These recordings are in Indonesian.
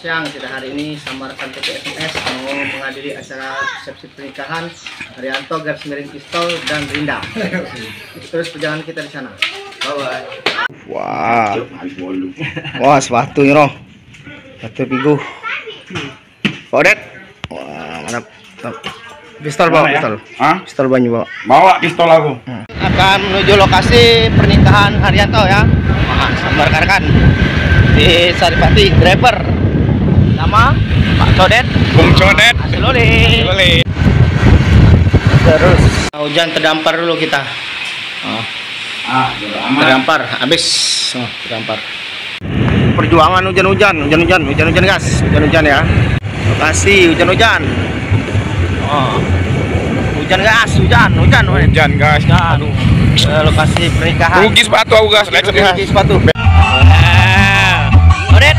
siang. Kita hari ini sama rekan TPSMS mau menghadiri acara resepsi pernikahan Haryanto garis miring pistol dan Rinda. Terus perjalanan kita di sana. Bye bye. Wah, sepatu ini roh. Sepatu pigu. Kodet. Wah, mantap. Pistol bawa, ya? pistol. Hah? Pistol banyak bawa. Bawa pistol aku. Akan menuju lokasi pernikahan Haryanto ya. Sama rekan-rekan di Saripati, driver nama Pak Codet, Bung Codet. Asiloli. Terus hujan terdampar dulu kita. Terdampar, habis. Terdampar. Perjuangan hujan-hujan gas, hujan-hujan ya. Lokasi hujan-hujan. Hujan gas, hujan gas. Aduh. Lokasi pernikahan. Rugi sepatu aku gas, Rugi sepatu. Codet.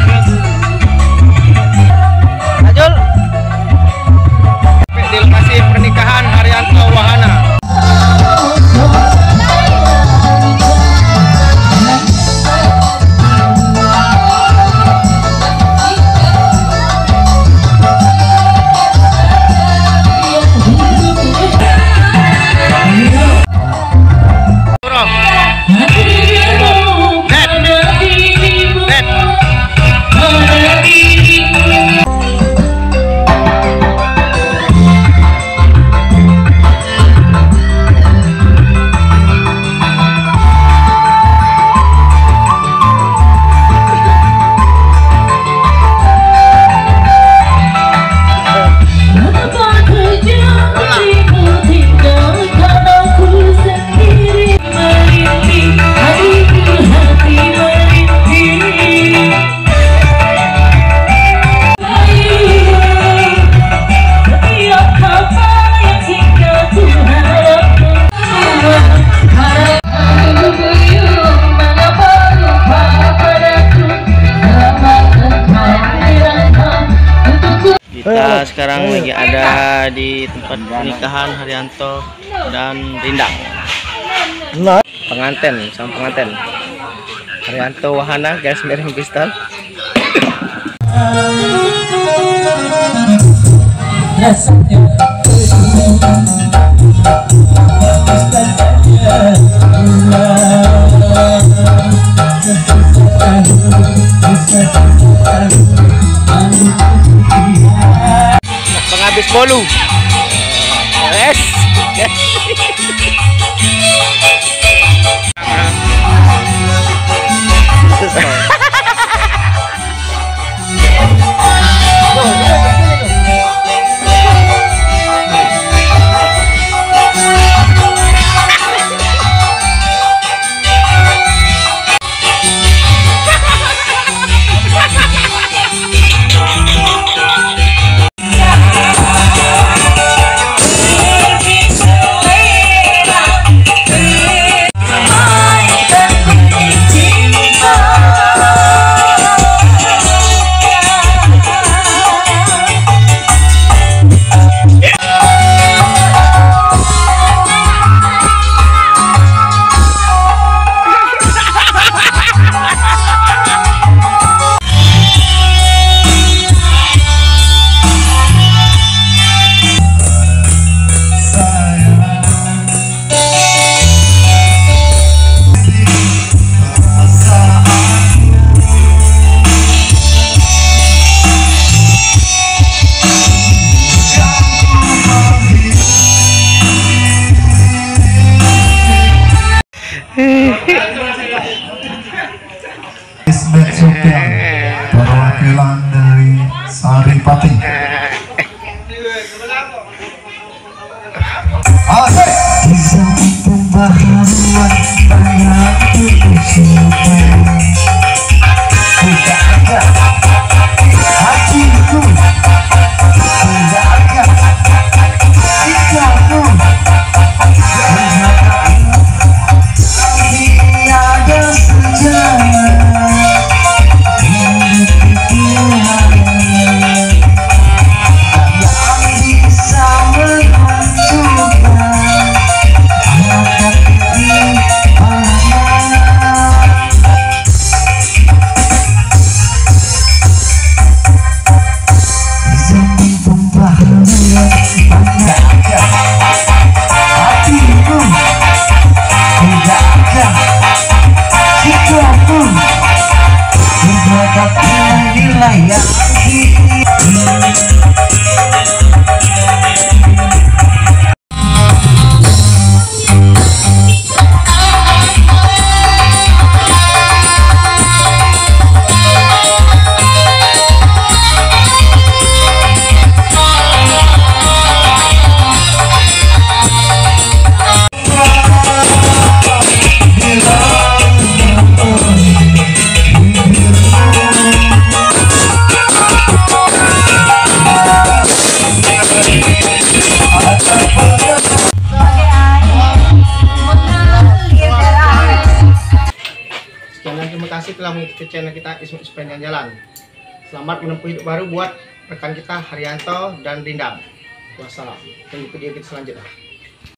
Ajul. Di lokasi pernikahan Haryanto Wahana. Kita sekarang lagi ada di tempat pernikahan Haryanto dan Rinda. Pengantin sama pengantin Haryanto Wahana garis miring pistol. Penghabis bolu. Yes. Perwakilan dari Saripati. Asik. Kisah pembaharuan banyak diusulkan. Sudah ada hatiku, sudah ada sikapku. Tiada sejarah. Sekian dan terima kasih telah mengikuti channel kita Ismet Sepanjang Jalan. Selamat menempuh hidup baru buat rekan kita Haryanto dan Rindam. Wassalam. Tunggu video kita selanjutnya.